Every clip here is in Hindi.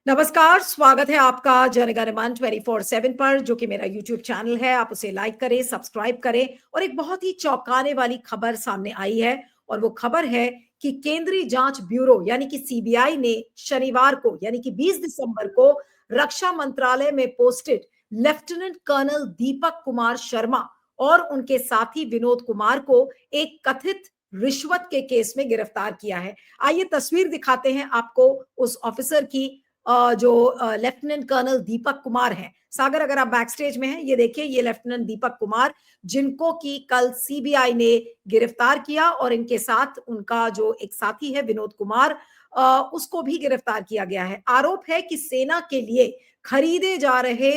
नमस्कार, स्वागत है आपका जनगण मन 24/7 पर, जो कि मेरा यूट्यूब चैनल है। आप उसे लाइक करें, सब्सक्राइब करें। और एक बहुत ही चौंकाने वाली खबर सामने आई है, और वो खबर है कि केंद्रीय जांच ब्यूरो यानी कि सीबीआई ने शनिवार को यानी कि 20 दिसंबर को रक्षा मंत्रालय में posted lieutenant colonel Deepak Kumar Sharma और उनके साथी विनोद कुमार को एक कथित रिश्वत के केस में गिरफ्तार किया है। आइए तस्वीर दिखाते हैं आपको उस ऑफिसर की, जो लेफ्टिनेंट कर्नल दीपक कुमार हैं। सागर, अगर आप बैक स्टेज में हैं, ये देखिए, ये लेफ्टिनेंट दीपक कुमार, जिनको कि कल सीबीआई ने गिरफ्तार किया, और इनके साथ उनका जो एक साथी है विनोद कुमार, उसको भी गिरफ्तार किया गया है। आरोप है कि सेना के लिए खरीदे जा रहे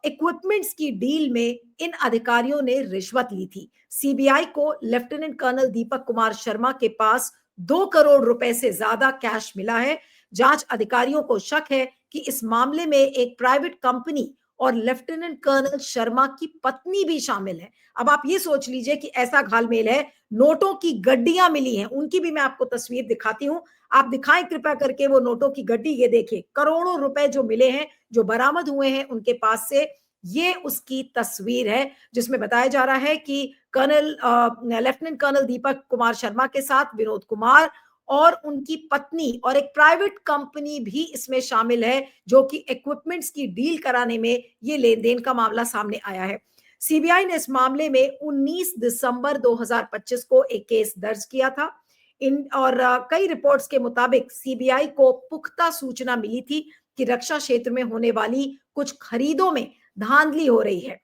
इक्विपमेंट्स की डील में इन अधिकारियों ने रिश्वत ली थी। सीबीआई को लेफ्टिनेंट कर्नल दीपक कुमार शर्मा के पास 2 करोड़ रुपए से ज्यादा कैश मिला है। जांच अधिकारियों को शक है कि इस मामले में एक प्राइवेट कंपनी और लेफ्टिनेंट कर्नल शर्मा की पत्नी भी शामिल है। अब आप ये सोच लीजिए कि ऐसा घालमेल है। नोटों की गड्डियां मिली हैं, उनकी भी मैं आपको तस्वीर दिखाती हूं। आप दिखाएं कृपया करके वो नोटों की गड्डी। ये देखिए, करोड़ों रुपए जो मिले हैं, जो बरामद हुए हैं उनके पास से। ये उसकी तस्वीर है, जिसमें बताया जा रहा है कि लेफ्टिनेंट कर्नल दीपक कुमार शर्मा के साथ विनोद कुमार और उनकी पत्नी और एक प्राइवेट कंपनी भी इसमें शामिल है, जो कि इक्विपमेंट्स की डील कराने में ये लेन देन का मामला सामने आया है। सीबीआई ने इस मामले में 19 दिसंबर 2025 को एक केस दर्ज किया था। कई रिपोर्ट्स के मुताबिक सीबीआई को पुख्ता सूचना मिली थी कि रक्षा क्षेत्र में होने वाली कुछ खरीदों में धांधली हो रही है।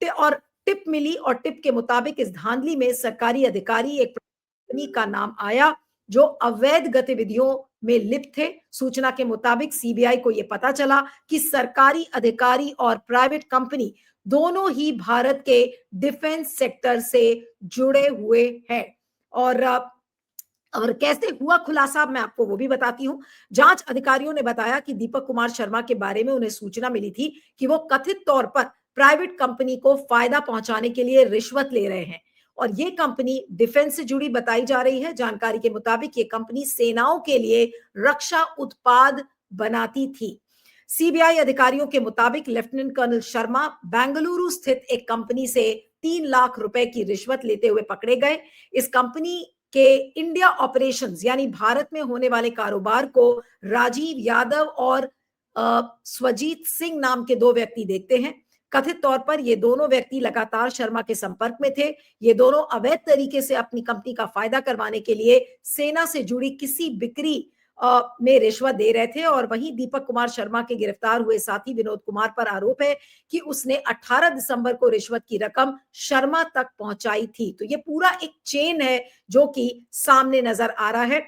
और टिप मिली, और टिप के मुताबिक इस धांधली में सरकारी अधिकारी, एक कंपनी का नाम आया जो अवैध गतिविधियों में लिप्त थे। सूचना के मुताबिक सीबीआई को यह पता चला कि सरकारी अधिकारी और प्राइवेट कंपनी दोनों ही भारत के डिफेंस सेक्टर से जुड़े हुए हैं। और और कैसे हुआ खुलासा, मैं आपको वो भी बताती हूं। जांच अधिकारियों ने बताया कि दीपक कुमार शर्मा के बारे में उन्हें सूचना मिली थी कि वो कथित तौर पर प्राइवेट कंपनी को फायदा पहुंचाने के लिए रिश्वत ले रहे हैं, और ये कंपनी डिफेंस से जुड़ी बताई जा रही है। जानकारी के मुताबिक ये कंपनी सेनाओं के लिए रक्षा उत्पाद बनाती थी। सीबीआई अधिकारियों के मुताबिक लेफ्टिनेंट कर्नल शर्मा बेंगलुरु स्थित एक कंपनी से 3 लाख रुपए की रिश्वत लेते हुए पकड़े गए। इस कंपनी के इंडिया ऑपरेशंस यानी भारत में होने वाले कारोबार को राजीव यादव और स्वजीत सिंह नाम के 2 व्यक्ति देखते हैं। कथित तौर पर ये दोनों व्यक्ति लगातार शर्मा के संपर्क में थे। ये दोनों अवैध तरीके से अपनी कंपनी का फायदा करवाने के लिए सेना से जुड़ी किसी बिक्री में रिश्वत दे रहे थे। और वहीं दीपक कुमार शर्मा के गिरफ्तार हुए साथी विनोद कुमार पर आरोप है कि उसने 18 दिसंबर को रिश्वत की रकम शर्मा तक पहुंचाई थी। तो ये पूरा एक चेन है जो कि सामने नजर आ रहा है।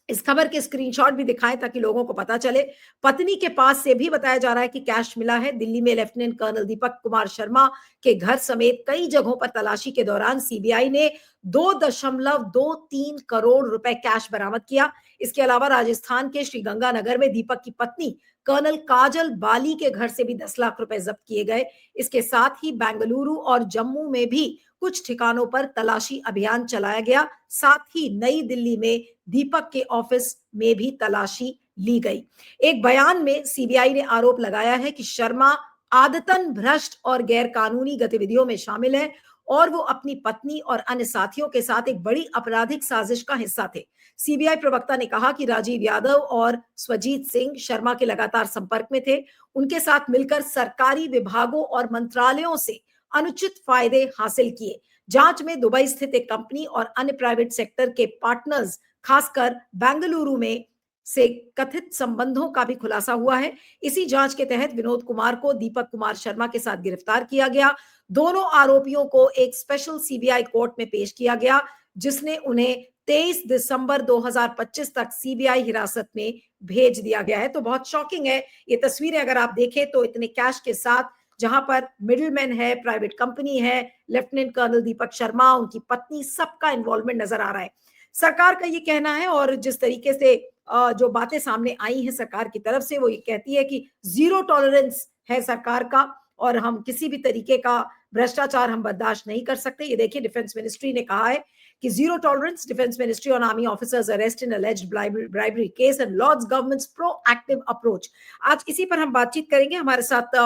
इस खबर के स्क्रीनशॉट भी दिखाएं ताकि लोगों को पता चले। पत्नी के पास से भी बताया जा रहा है कि कैश मिला है। दिल्ली में लेफ्टिनेंट कर्नल दीपक कुमार शर्मा के घर समेत कई जगहों पर तलाशी के दौरान सीबीआई ने 2.23 करोड़ रुपए कैश बरामद किया। इसके अलावा राजस्थान के श्रीगंगानगर में दीपक की पत्नी कर्नल काजल बाली के घर से भी 10 लाख रुपए जब्त किए गए। इसके साथ ही बेंगलुरु और जम्मू में भी कुछ ठिकानों पर तलाशी अभियान चलाया गया। साथ ही नई दिल्ली में दीपक के ऑफिस में भी तलाशी ली गई। एक बयान में सीबीआई ने आरोप लगाया है कि शर्मा आदतन भ्रष्ट और गैर कानूनी गतिविधियों में शामिल है, और वो अपनी पत्नी और अन्य साथियों के साथ एक बड़ी आपराधिक साजिश का हिस्सा थे। सीबीआई प्रवक्ता ने कहा कि राजीव यादव और स्वजीत सिंह शर्मा के लगातार संपर्क में थे। उनके साथ मिलकर सरकारी विभागों और मंत्रालयों से अनुचित फायदे हासिल किए। जांच में दुबई स्थित एक कंपनी और अन्य प्राइवेट सेक्टर के पार्टनर्स, खासकर बेंगलुरु में से कथित संबंधों का भी खुलासा हुआ है। इसी जांच के तहत विनोद कुमार को दीपक कुमार शर्मा के साथ गिरफ्तार किया गया। दोनों आरोपियों को एक स्पेशल सीबीआई कोर्ट में पेश किया गया, जिसने उन्हें 23 दिसंबर 2025 तक सीबीआई हिरासत में भेज दिया गया है। तो बहुत शॉकिंग है ये तस्वीरें। अगर आप देखें तो इतने कैश के साथ, जहां पर मिडिलमैन है, प्राइवेट कंपनी है, लेफ्टिनेंट कर्नल दीपक शर्मा, उनकी पत्नी, सबका इन्वॉल्वमेंट नजर आ रहा है। सरकार का ये कहना है, और जिस तरीके से जो बातें सामने आई हैं सरकार की तरफ से, वो ये कहती है कि जीरो टॉलरेंस है सरकार का, और हम किसी भी तरीके का भ्रष्टाचार हम बर्दाश्त नहीं कर सकते। ये देखिए, डिफेंस मिनिस्ट्री ने कहा है कि zero tolerance, defence ministry on army officers arrest in alleged bribery case and lauds government's proactive approach. आज इसी पर हम बातचीत करेंगे। हमारे साथ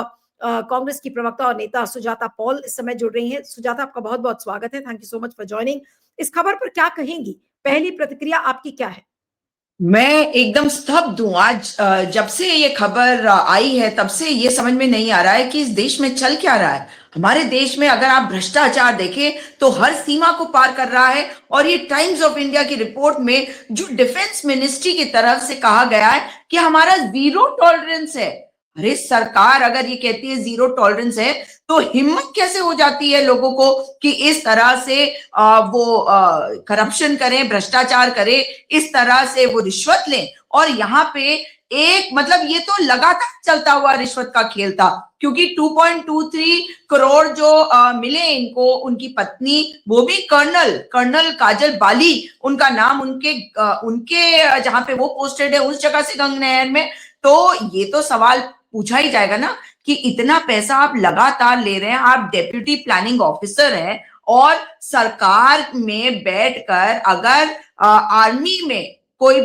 कांग्रेस की प्रवक्ता और नेता सुजाता पॉल इस समय जुड़ रही हैं। सुजाता, आपका बहुत बहुत स्वागत है। Thank you so much for joining. इस खबर पर क्या कहेंगी? पहली प्रतिक्रिया आपकी क्या है? मैं एकदम स्तब्ध हूं। आज जब से ये खबर आई है तब से ये समझ में नहीं आ रहा है कि इस देश में चल क्या रहा है। हमारे देश में अगर आप भ्रष्टाचार देखें तो हर सीमा को पार कर रहा है। और ये टाइम्स ऑफ इंडिया की रिपोर्ट में जो डिफेंस मिनिस्ट्री की तरफ से कहा गया है कि हमारा जीरो टॉलरेंस है। अरे सरकार अगर ये कहती है जीरो टॉलरेंस है तो हिम्मत कैसे हो जाती है लोगों को कि इस तरह से वो करप्शन करें, भ्रष्टाचार करें, इस तरह से वो रिश्वत लें। और यहाँ पे एक मतलब ये तो लगातार चलता हुआ रिश्वत का खेल था, क्योंकि 2.23 करोड़ जो मिले इनको, उनकी पत्नी वो भी कर्नल काजल बाली उनका नाम, उनके जहां पे वो पोस्टेड है उस जगह से गंगनहर में। तो ये तो सवाल पूछा ही जाएगा ना कि इतना पैसा आप लगातार ले रहे हैं, आप डेप्यूटी प्लानिंग ऑफिसर हैं और सरकार में बैठकर अगर आर्मी में कोई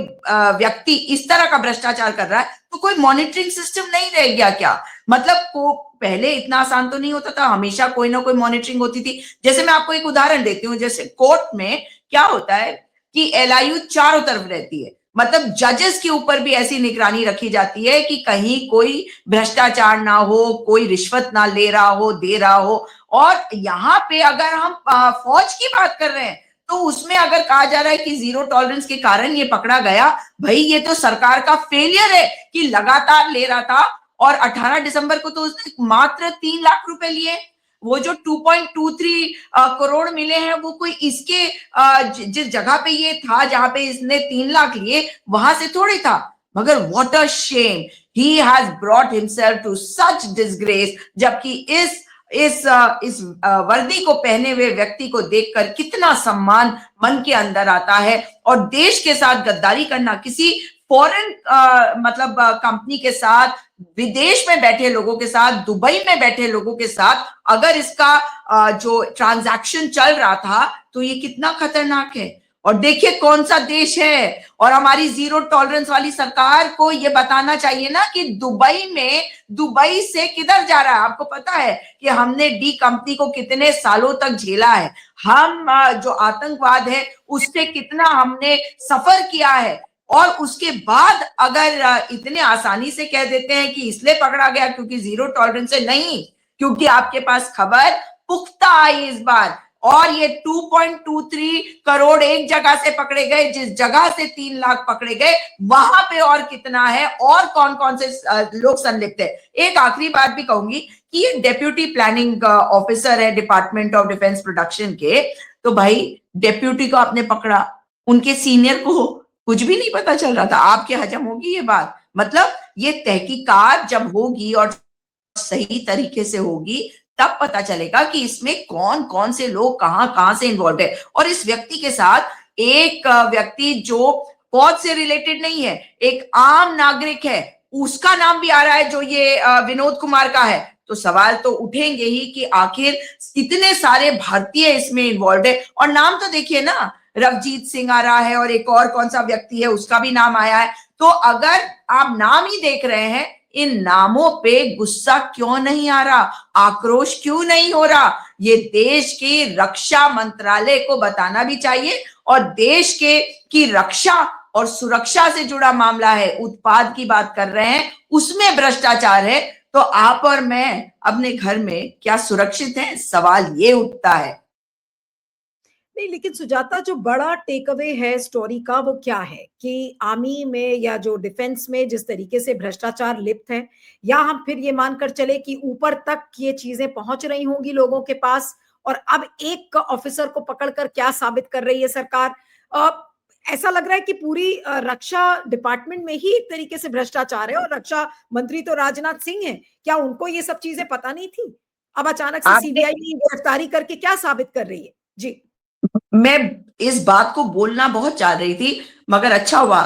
व्यक्ति इस तरह का भ्रष्टाचार कर रहा है तो कोई मॉनिटरिंग सिस्टम नहीं रह गया क्या? मतलब को पहले इतना आसान तो नहीं होता था, हमेशा कोई ना कोई मॉनिटरिंग होती थी। जैसे मैं आपको एक उदाहरण देती हूँ, जैसे कोर्ट में क्या होता है कि एलआईयू चारों तरफ रहती है, मतलब जजेस के ऊपर भी ऐसी निगरानी रखी जाती है कि कहीं कोई भ्रष्टाचार ना हो, कोई रिश्वत ना ले रहा हो, दे रहा हो। और यहाँ पे अगर हम फौज की बात कर रहे हैं तो उसमें अगर कहा जा रहा है कि जीरो टॉलरेंस के कारण ये पकड़ा गया, भाई ये तो सरकार का फेलियर है कि लगातार ले रहा था। और 18 दिसंबर को तो उसने मात्र 3 लाख रुपए लिए। वो जो 2.23 करोड़ मिले हैं वो कोई इसके जिस जगह पे ये था जहां पे इसने 3 लाख लिए वहां से थोड़ी था। मगर what a shame, he has brought himself to such disgrace. जबकि इस वर्दी को पहने हुए व्यक्ति को देखकर कितना सम्मान मन के अंदर आता है। और देश के साथ गद्दारी करना, किसी फॉरेन मतलब कंपनी के साथ, विदेश में बैठे लोगों के साथ, दुबई में बैठे लोगों के साथ अगर इसका जो ट्रांजैक्शन चल रहा था तो ये कितना खतरनाक है। और देखिए कौन सा देश है। और हमारी जीरो टॉलरेंस वाली सरकार को ये बताना चाहिए ना कि दुबई से किधर जा रहा है। आपको पता है कि हमने डी कंपनी को कितने सालों तक झेला है, हम जो आतंकवाद है उससे कितना हमने सफर किया है। और उसके बाद अगर इतने आसानी से कह देते हैं कि इसलिए पकड़ा गया क्योंकि जीरो टॉलरेंस है, नहीं, क्योंकि आपके पास खबर पुख्ता आई इस बार। और ये 2.23 करोड़ एक जगह से पकड़े गए, जिस जगह से 3 लाख पकड़े गए वहां पे और कितना है और कौन कौन से लोग संलिप्त है। एक आखिरी बात भी कहूंगी कि ये डेप्यूटी प्लानिंग ऑफिसर है डिपार्टमेंट ऑफ डिफेंस प्रोडक्शन के। तो भाई डेप्यूटी को आपने पकड़ा, उनके सीनियर को कुछ भी नहीं पता चल रहा था। आपके हजम होगी ये बात? मतलब ये तहकीकात जब होगी और सही तरीके से होगी तब पता चलेगा कि इसमें कौन कौन से लोग कहां कहां से इन्वॉल्व है। और इस व्यक्ति के साथ एक व्यक्ति जो फौज से रिलेटेड नहीं है, एक आम नागरिक है, उसका नाम भी आ रहा है, जो ये विनोद कुमार का है। तो सवाल तो उठेंगे ही कि आखिर इतने सारे भारतीय इसमें इन्वॉल्व है। और नाम तो देखिए ना, रवजीत सिंह आ रहा है और एक और कौन सा व्यक्ति है उसका भी नाम आया है। तो अगर आप नाम ही देख रहे हैं, इन नामों पे गुस्सा क्यों नहीं आ रहा, आक्रोश क्यों नहीं हो रहा? ये देश के रक्षा मंत्रालय को बताना भी चाहिए। और देश के की रक्षा और सुरक्षा से जुड़ा मामला है, उत्पाद की बात कर रहे हैं, उसमें भ्रष्टाचार है, तो आप और मैं अपने घर में क्या सुरक्षित हैं? सवाल ये उठता है। नहीं, लेकिन सुजाता, जो बड़ा टेक अवे है स्टोरी का वो क्या है कि आर्मी में या जो डिफेंस में जिस तरीके से भ्रष्टाचार लिप्त है, या हम फिर ये मानकर चले कि ऊपर तक ये चीजें पहुंच रही होंगी लोगों के पास, और अब एक ऑफिसर को पकड़कर क्या साबित कर रही है सरकार? ऐसा लग रहा है कि पूरी रक्षा डिपार्टमेंट में ही एक तरीके से भ्रष्टाचार है, और रक्षा मंत्री तो राजनाथ सिंह हैं। क्या उनको ये सब चीजें पता नहीं थी? अब अचानक से सीबीआई की गिरफ्तारी करके क्या साबित कर रही है? जी, मैं इस बात को बोलना बहुत चाह रही थी, मगर अच्छा हुआ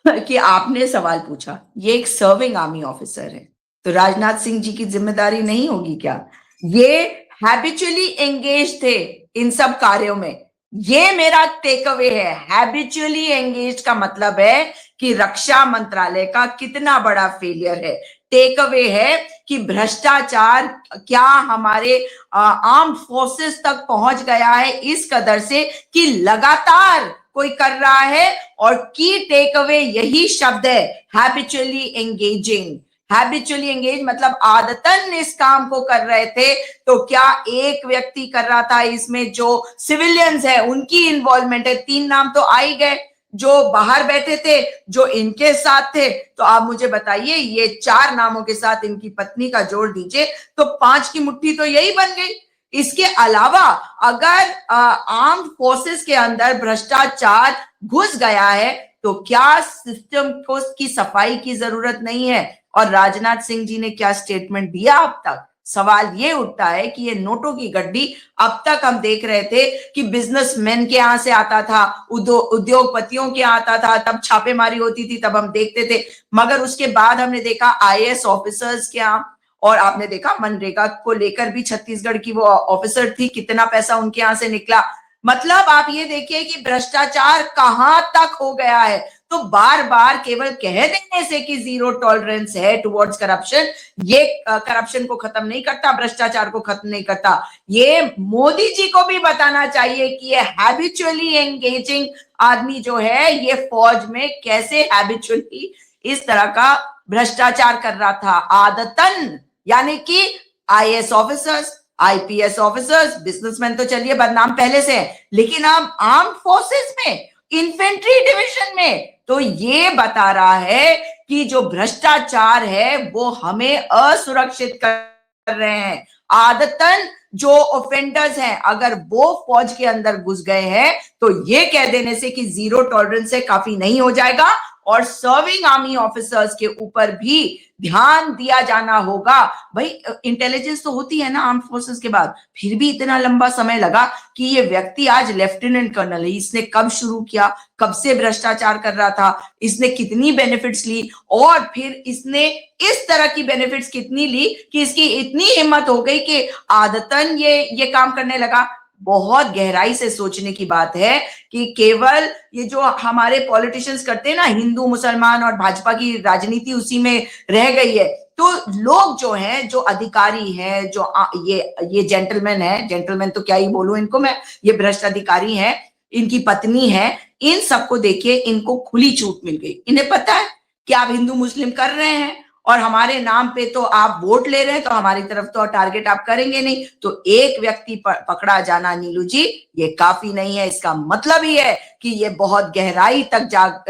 कि आपने सवाल पूछा। ये एक सर्विंग आर्मी ऑफिसर है, तो राजनाथ सिंह जी की जिम्मेदारी नहीं होगी क्या? ये हैबिचुअली एंगेज थे इन सब कार्यों में। ये मेरा टेक अवे है। हैबिचुअली एंगेज का मतलब है कि रक्षा मंत्रालय का कितना बड़ा फेलियर है। टेक अवे है कि भ्रष्टाचार क्या हमारे आर्म्ड फोर्सेस तक पहुंच गया है इस कदर से कि लगातार कोई कर रहा है, और की टेक अवे यही शब्द है, हैबिचुअली एंगेजिंग। हैबिचुअली एंगेज मतलब आदतन इस काम को कर रहे थे। तो क्या एक व्यक्ति कर रहा था इसमें, जो सिविलियंस है उनकी इन्वॉल्वमेंट है। 3 नाम तो आ ही गए जो बाहर बैठे थे, जो इनके साथ थे। तो आप मुझे बताइए, ये 4 नामों के साथ इनकी पत्नी का जोड़ दीजिए तो 5 की मुट्ठी तो यही बन गई। इसके अलावा अगर आर्म्ड फोर्सेस के अंदर भ्रष्टाचार घुस गया है तो क्या सिस्टम को की सफाई की जरूरत नहीं है? और राजनाथ सिंह जी ने क्या स्टेटमेंट दिया अब तक? सवाल ये उठता है कि ये नोटों की गड्डी अब तक हम देख रहे थे कि बिजनेसमैन के यहां से आता था, उद्योगपतियों के आता था, तब छापेमारी होती थी, तब हम देखते थे। मगर उसके बाद हमने देखा आईएएस ऑफिसर्स के यहाँ, और आपने देखा मनरेगा को लेकर भी छत्तीसगढ़ की वो ऑफिसर थी, कितना पैसा उनके यहां से निकला। मतलब आप ये देखिए कि भ्रष्टाचार कहां तक हो गया है। तो बार बार केवल कह देने से कि जीरो टॉलरेंस है टुवर्ड्स करप्शन, ये करप्शन को खत्म नहीं करता, भ्रष्टाचार को खत्म नहीं करता। ये मोदी जी को भी बताना चाहिए कि ये हैबिचुअली एंगेजिंग आदमी जो है, ये फौज में कैसे हैबिचुअली इस तरह का भ्रष्टाचार कर रहा था आदतन। यानी कि IAS officers, IPS officers, businessman तो चलिए बदनाम पहले से है, लेकिन अब आर्म्ड फोर्सेस में, इन्फेंट्री डिवीजन में, तो ये बता रहा है कि जो भ्रष्टाचार है वो हमें असुरक्षित कर रहे हैं। आदतन जो ऑफेंडर्स हैं अगर वो फौज के अंदर घुस गए हैं तो ये कह देने से कि जीरो टॉलरेंस से काफी नहीं हो जाएगा, और सर्विंग आर्मी ऑफिसर्स के ऊपर भी ध्यान दिया जाना होगा। भाई इंटेलिजेंस तो होती है ना आर्म फोर्सेस के बाद, फिर भी इतना लंबा समय लगा कि ये व्यक्ति आज लेफ्टिनेंट कर्नल है। इसने कब शुरू किया, कब से भ्रष्टाचार कर रहा था, इसने कितनी बेनिफिट्स ली, और फिर इसने इस तरह की बेनिफिट्स कितनी ली कि इसकी इतनी हिम्मत हो गई कि आदतन ये काम करने लगा। बहुत गहराई से सोचने की बात है कि केवल ये जो हमारे पॉलिटिशियंस करते हैं ना, हिंदू मुसलमान और भाजपा की राजनीति उसी में रह गई है। तो लोग जो हैं, जो अधिकारी हैं, जो ये जेंटलमैन है, जेंटलमैन तो क्या ही बोलूं इनको मैं, ये भ्रष्ट अधिकारी हैं, इनकी पत्नी है, इन सबको देखिए, इनको खुली छूट मिल गई। इन्हें पता है कि आप हिंदू मुस्लिम कर रहे हैं और हमारे नाम पे तो आप वोट ले रहे हैं, तो हमारी तरफ तो टारगेट आप करेंगे नहीं। तो एक व्यक्ति पकड़ा जाना नीलू जी, ये काफी नहीं है। इसका मतलब ही है कि ये बहुत गहराई तक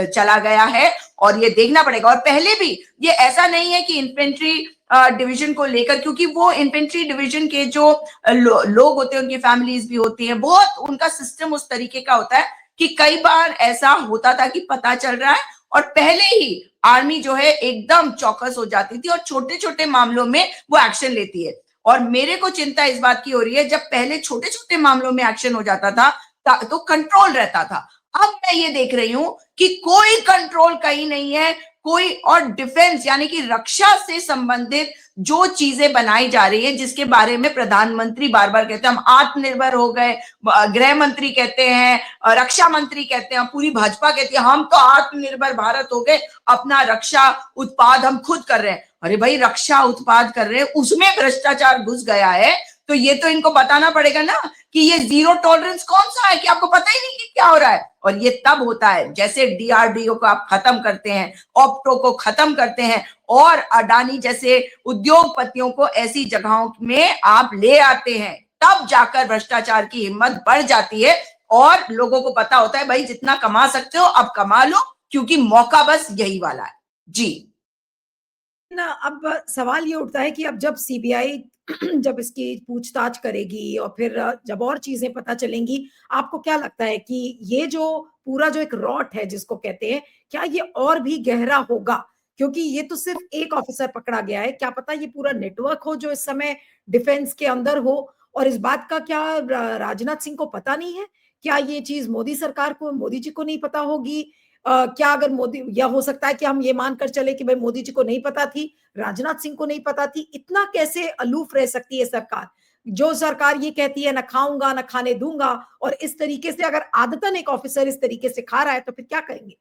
चला गया है, और ये देखना पड़ेगा। और पहले भी ये ऐसा नहीं है कि इन्फेंट्री डिवीजन को लेकर, क्योंकि वो इन्फेंट्री डिवीजन के जो लोग होते हैं, उनकी फैमिलीज भी होती हैं, बहुत उनका सिस्टम उस तरीके का होता है कि कई बार ऐसा होता था कि पता चल रहा है और पहले ही आर्मी जो है एकदम चौकस हो जाती थी और छोटे छोटे मामलों में वो एक्शन लेती है। और मेरे को चिंता इस बात की हो रही है, जब पहले छोटे छोटे मामलों में एक्शन हो जाता था तो कंट्रोल रहता था। अब मैं ये देख रही हूं कि कोई कंट्रोल कहीं नहीं है, कोई, और डिफेंस यानी कि रक्षा से संबंधित जो चीजें बनाई जा रही है, जिसके बारे में प्रधानमंत्री बार बार कहते हैं हम आत्मनिर्भर हो गए, गृह मंत्री कहते हैं, रक्षा मंत्री कहते हैं, पूरी भाजपा कहती है हम तो आत्मनिर्भर भारत हो गए, अपना रक्षा उत्पाद हम खुद कर रहे हैं। अरे भाई, रक्षा उत्पाद कर रहे हैं, उसमें भ्रष्टाचार घुस गया है, तो ये तो इनको बताना पड़ेगा ना कि ये जीरो टॉलरेंस कौन सा है, कि आपको पता ही नहीं कि क्या हो रहा है। और ये तब होता है जैसे डीआरडीओ को आप खत्म करते हैं, ऑप्टो को खत्म करते हैं, और अडानी जैसे उद्योगपतियों को ऐसी जगहों में आप ले आते हैं, तब जाकर भ्रष्टाचार की हिम्मत बढ़ जाती है, और लोगों को पता होता है भाई जितना कमा सकते हो अब कमा लो, क्योंकि मौका बस यही वाला है। जी ना, अब सवाल ये उठता है कि अब जब सीबीआई जब इसकी पूछताछ करेगी और फिर जब और चीजें पता चलेंगी, आपको क्या लगता है कि ये जो पूरा जो एक रॉट है जिसको कहते हैं, क्या ये और भी गहरा होगा? क्योंकि ये तो सिर्फ एक ऑफिसर पकड़ा गया है, क्या पता ये पूरा नेटवर्क हो जो इस समय डिफेंस के अंदर हो। और इस बात का क्या राजनाथ सिंह को पता नहीं है? क्या ये चीज मोदी सरकार को, मोदी जी को नहीं पता होगी? क्या अगर मोदी, या हो सकता है कि हम ये मानकर चले कि भाई मोदी जी को नहीं पता थी, राजनाथ सिंह को नहीं पता थी, इतना कैसे अलूफ रह सकती है सरकार? जो सरकार ये कहती है, ना खाऊंगा ना खाने दूंगा, और इस तरीके से अगर आदतन एक ऑफिसर इस तरीके से खा रहा है तो फिर क्या करेंगे?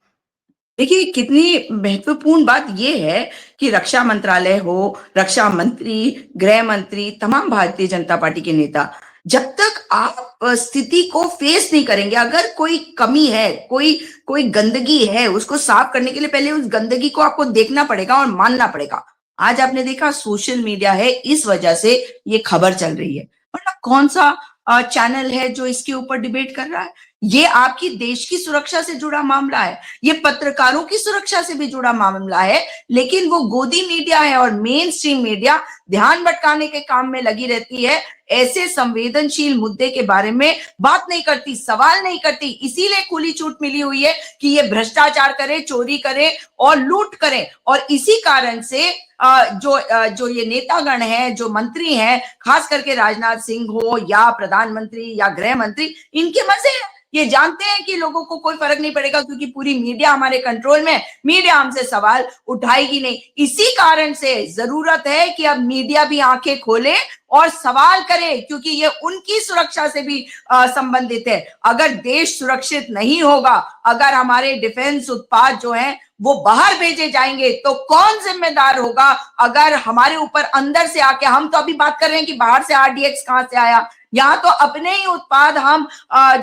देखिए, कितनी महत्वपूर्ण बात ये है कि रक्षा मंत्रालय हो, रक्षा मंत्री, गृह मंत्री, तमाम भारतीय जनता पार्टी के नेता, जब तक आप स्थिति को फेस नहीं करेंगे, अगर कोई कमी है, कोई गंदगी है, उसको साफ करने के लिए पहले उस गंदगी को आपको देखना पड़ेगा और मानना पड़ेगा। आज आपने देखा सोशल मीडिया है, इस वजह से ये खबर चल रही है, वरना कौन सा चैनल है जो इसके ऊपर डिबेट कर रहा है? ये आपकी देश की सुरक्षा से जुड़ा मामला है, ये पत्रकारों की सुरक्षा से भी जुड़ा मामला है, लेकिन वो गोदी मीडिया है और मेन स्ट्रीम मीडिया ध्यान भटकाने के काम में लगी रहती है, ऐसे संवेदनशील मुद्दे के बारे में बात नहीं करती, सवाल नहीं करती। इसीलिए खुली छूट मिली हुई है कि ये भ्रष्टाचार करे, चोरी करे और लूट करे, और इसी कारण से जो ये नेतागण हैं, जो मंत्री हैं, खास करके राजनाथ सिंह हो या प्रधानमंत्री या गृह मंत्री, इनके मजे हैं। ये जानते हैं कि लोगों को कोई फर्क नहीं पड़ेगा क्योंकि पूरी मीडिया हमारे कंट्रोल में, मीडिया हमसे सवाल उठाएगी नहीं। इसी कारण से जरूरत है कि अब मीडिया भी आंखें खोले और सवाल करे, क्योंकि ये उनकी सुरक्षा से भी संबंधित है। अगर देश सुरक्षित नहीं होगा, अगर हमारे डिफेंस उत्पाद जो हैं वो बाहर भेजे जाएंगे, तो कौन जिम्मेदार होगा? अगर हमारे ऊपर अंदर से आके, हम तो अभी बात कर रहे हैं कि बाहर से RDX कहां से आया, यहाँ तो अपने ही उत्पाद हम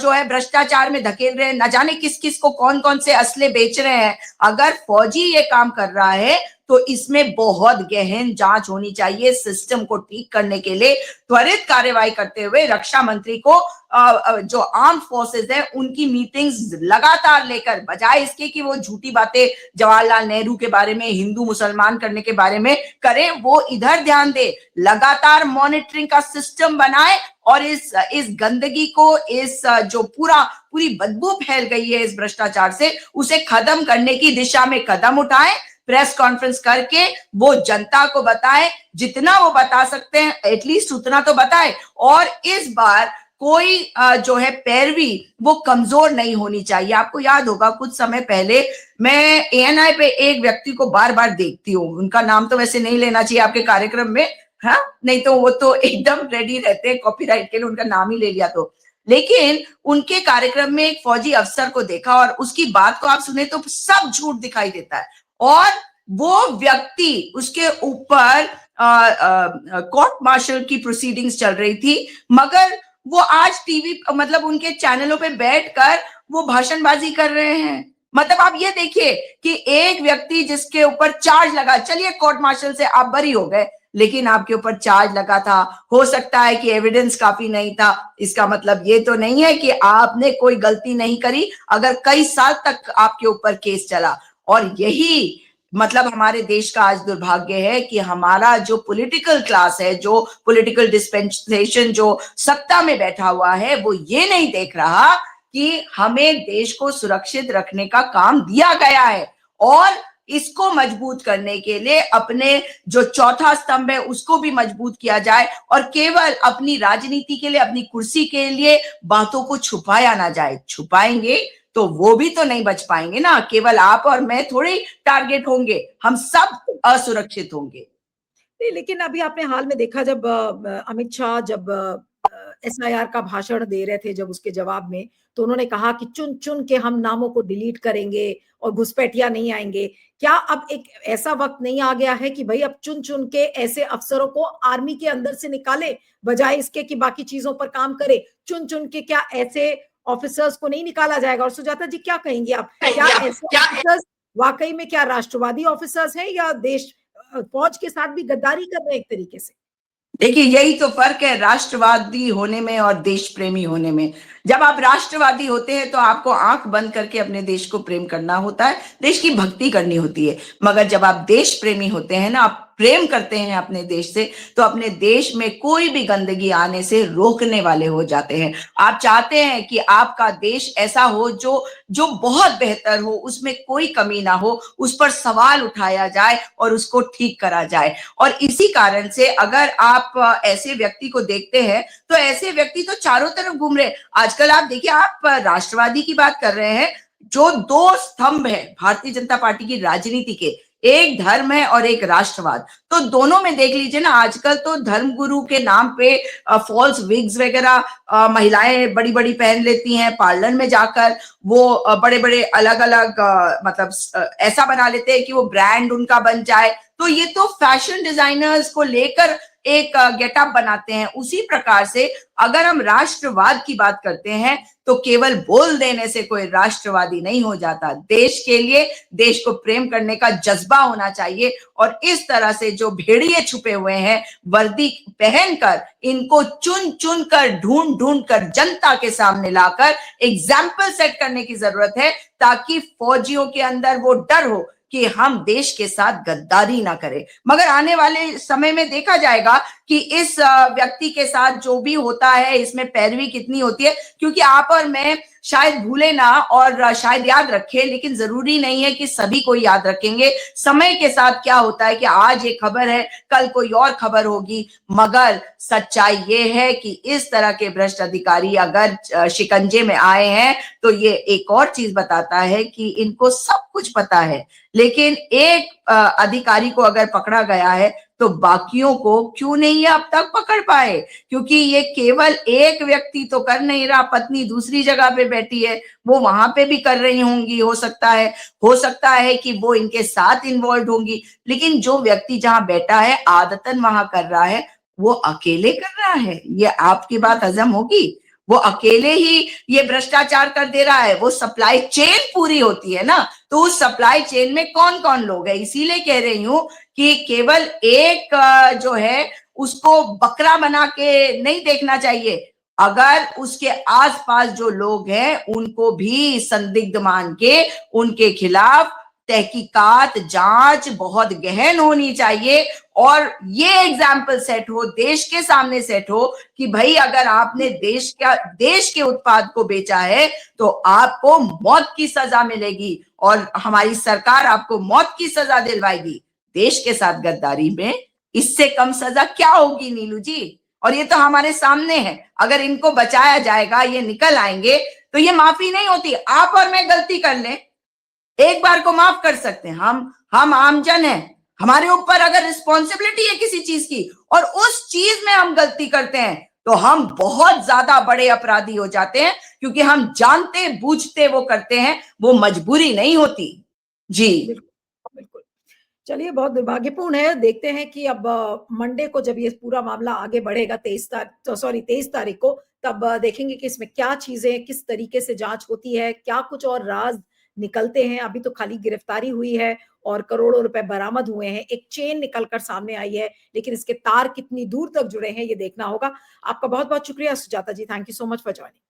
जो है भ्रष्टाचार में धकेल रहे हैं, न जाने किस किस को कौन कौन से असले बेच रहे हैं। अगर फौजी ये काम कर रहा है तो इसमें बहुत गहन जांच होनी चाहिए। सिस्टम को ठीक करने के लिए त्वरित कार्यवाही करते हुए रक्षा मंत्री को जो आर्म फोर्सेस है उनकी मीटिंग्स लगातार लेकर, बजाय इसके कि वो झूठी बातें जवाहरलाल नेहरू के बारे में, हिंदू मुसलमान करने के बारे में करें, वो इधर ध्यान दे, लगातार मॉनिटरिंग का सिस्टम बनाए और इस गंदगी को, इस जो पूरी बदबू फैल गई है इस भ्रष्टाचार से, उसे खत्म करने की दिशा में कदम उठाए। प्रेस कॉन्फ्रेंस करके वो जनता को बताए, जितना वो बता सकते हैं एटलीस्ट उतना तो बताए। और इस बार कोई जो है पैरवी वो कमजोर नहीं होनी चाहिए। आपको याद होगा कुछ समय पहले मैं ANI पे एक व्यक्ति को बार बार देखती हूँ, उनका नाम तो वैसे नहीं लेना चाहिए आपके कार्यक्रम में, हाँ, नहीं तो वो तो एकदम रेडी रहते हैं कॉपीराइट के लिए, उनका नाम ही ले लिया तो। लेकिन उनके कार्यक्रम में एक फौजी अफसर को देखा और उसकी बात को आप सुने तो सब झूठ दिखाई देता है, और वो व्यक्ति, उसके ऊपर कोर्ट मार्शल की प्रोसीडिंग्स चल रही थी, मगर वो आज टीवी, मतलब उनके चैनलों पे बैठकर वो भाषणबाजी कर रहे हैं। मतलब आप ये देखिए कि एक व्यक्ति जिसके ऊपर चार्ज लगा, चलिए कोर्ट मार्शल से आप बरी हो गए, लेकिन आपके ऊपर चार्ज लगा था, हो सकता है कि एविडेंस काफी नहीं था, इसका मतलब ये तो नहीं है कि आपने कोई गलती नहीं करी अगर कई साल तक आपके ऊपर केस चला। और यही मतलब हमारे देश का आज दुर्भाग्य है कि हमारा जो पॉलिटिकल क्लास है, जो पॉलिटिकल डिस्पेंसेशन जो सत्ता में बैठा हुआ है, वो ये नहीं देख रहा कि हमें देश को सुरक्षित रखने का काम दिया गया है, और इसको मजबूत करने के लिए अपने जो चौथा स्तंभ है उसको भी मजबूत किया जाए, और केवल अपनी राजनीति के लिए, अपनी कुर्सी के लिए बातों को छुपाया ना जाए। छुपाएंगे तो वो भी तो नहीं बच पाएंगे ना, केवल आप और मैं थोड़ी टारगेट होंगे, हम सब असुरक्षित होंगे। नहीं, लेकिन अभी आपने हाल में देखा जब अमित शाह जब SIR का भाषण दे रहे थे, जब उसके जवाब में, तो उन्होंने कहा कि चुन चुन के हम नामों को डिलीट करेंगे और घुसपैठिया नहीं आएंगे। क्या अब एक ऐसा वक्त नहीं आ गया है कि भाई अब चुन चुन के ऐसे अफसरों को आर्मी के अंदर से निकाले, बजाय इसके कि बाकी चीजों पर काम करे? चुन चुन के क्या ऐसे ऑफिसर्स को नहीं निकाला जाएगा? और सुजाता जी क्या कहेंगे आप, क्या ऐसे ऑफिसर्स वाकई में क्या राष्ट्रवादी ऑफिसर्स हैं, या देश फौज के साथ भी गद्दारी कर रहे हैं एक तरीके से? देखिए, यही तो फर्क है राष्ट्रवादी होने में और देश प्रेमी होने में। जब आप राष्ट्रवादी होते हैं तो आपको आंख बंद करके अपने देश को प्रेम करना होता है, देश की भक्ति करनी होती है। मगर जब आप देश प्रेमी होते हैं ना, आप प्रेम करते हैं अपने देश से, तो अपने देश में कोई भी गंदगी आने से रोकने वाले हो जाते हैं। आप चाहते हैं कि आपका देश ऐसा हो जो बहुत बेहतर हो, उसमें कोई कमी ना हो, उस पर सवाल उठाया जाए और उसको ठीक करा जाए। और इसी कारण से अगर आप ऐसे व्यक्ति को देखते हैं तो ऐसे व्यक्ति तो चारों तरफ घूम रहे हैं। आजकल आप देखिए, आप राष्ट्रवादी की बात कर रहे हैं, जो दो स्तंभ है भारतीय जनता पार्टी की राजनीति के, एक धर्म है और एक राष्ट्रवाद। तो दोनों में देख लीजिए ना, आजकल तो धर्म गुरु के नाम पे फॉल्स विग्स वगैरह महिलाएं बड़ी बड़ी पहन लेती हैं, पार्लर में जाकर वो बड़े बड़े अलग अलग मतलब ऐसा बना लेते हैं कि वो ब्रांड उनका बन जाए। तो ये तो फैशन डिजाइनर्स को लेकर एक गेटअप बनाते हैं। उसी प्रकार से अगर हम राष्ट्रवाद की बात करते हैं तो केवल बोल देने से कोई राष्ट्रवादी नहीं हो जाता। देश के लिए, देश को प्रेम करने का जज्बा होना चाहिए। और इस तरह से जो भेड़िए छुपे हुए हैं वर्दी पहनकर, इनको चुन चुन कर, ढूंढ ढूंढ कर जनता के सामने लाकर एग्जाम्पल सेट करने की जरूरत है, ताकि फौजियों के अंदर वो डर हो कि हम देश के साथ गद्दारी ना करें। मगर आने वाले समय में देखा जाएगा कि इस व्यक्ति के साथ जो भी होता है, इसमें पैरवी कितनी होती है। क्योंकि आप और मैं शायद भूले ना और शायद याद रखें, लेकिन जरूरी नहीं है कि सभी को याद रखेंगे। समय के साथ क्या होता है कि आज एक खबर है, कल कोई और खबर होगी। मगर सच्चाई ये है कि इस तरह के भ्रष्ट अधिकारी अगर शिकंजे में आए हैं तो ये एक और चीज बताता है कि इनको सब कुछ पता है। लेकिन एक अधिकारी को अगर पकड़ा गया है तो बाकियों को क्यों नहीं ये अब तक पकड़ पाए? क्योंकि ये केवल एक व्यक्ति तो कर नहीं रहा, पत्नी दूसरी जगह पे बैठी है, वो वहां पे भी कर रही होंगी, हो सकता है कि वो इनके साथ इन्वॉल्व होंगी। लेकिन जो व्यक्ति जहां बैठा है आदतन वहां कर रहा है, वो अकेले कर रहा है। ये आपकी बात हजम होगी? वो अकेले ही ये भ्रष्टाचार कर दे रहा है। वो सप्लाई चेन पूरी होती है ना, तो उस सप्लाई चेन में कौन कौन लोग हैं। इसीलिए कह रही हूं कि केवल एक जो है उसको बकरा बना के नहीं देखना चाहिए। अगर उसके आसपास जो लोग हैं उनको भी संदिग्ध मान के उनके खिलाफ तहकीकात, जांच बहुत गहन होनी चाहिए। और ये एग्जाम्पल सेट हो, देश के सामने सेट हो कि भाई अगर आपने देश के उत्पाद को बेचा है तो आपको मौत की सजा मिलेगी और हमारी सरकार आपको मौत की सजा दिलवाएगी। देश के साथ गद्दारी में इससे कम सजा क्या होगी नीलू जी? और ये तो हमारे सामने है। अगर इनको बचाया जाएगा, ये निकल आएंगे, तो ये माफी नहीं होती। आप और मैं गलती कर लें, एक बार को माफ कर सकते हैं। हम आमजन हैं, हमारे ऊपर अगर रिस्पॉन्सिबिलिटी है किसी चीज की और उस चीज में हम गलती करते हैं तो हम बहुत ज्यादा बड़े अपराधी हो जाते हैं, क्योंकि हम जानते बूझते वो करते हैं, वो मजबूरी नहीं होती। जी बिल्कुल। चलिए, बहुत दुर्भाग्यपूर्ण है। देखते हैं कि अब मंडे को जब ये पूरा मामला आगे बढ़ेगा 23 तारीख को, तब देखेंगे कि इसमें क्या चीजें, किस तरीके से जांच होती है, क्या कुछ और राज निकलते हैं। अभी तो खाली गिरफ्तारी हुई है और करोड़ों रुपए बरामद हुए हैं, एक चेन निकलकर सामने आई है, लेकिन इसके तार कितनी दूर तक जुड़े हैं ये देखना होगा। आपका बहुत बहुत शुक्रिया Sujata ji, thank you so much for joining.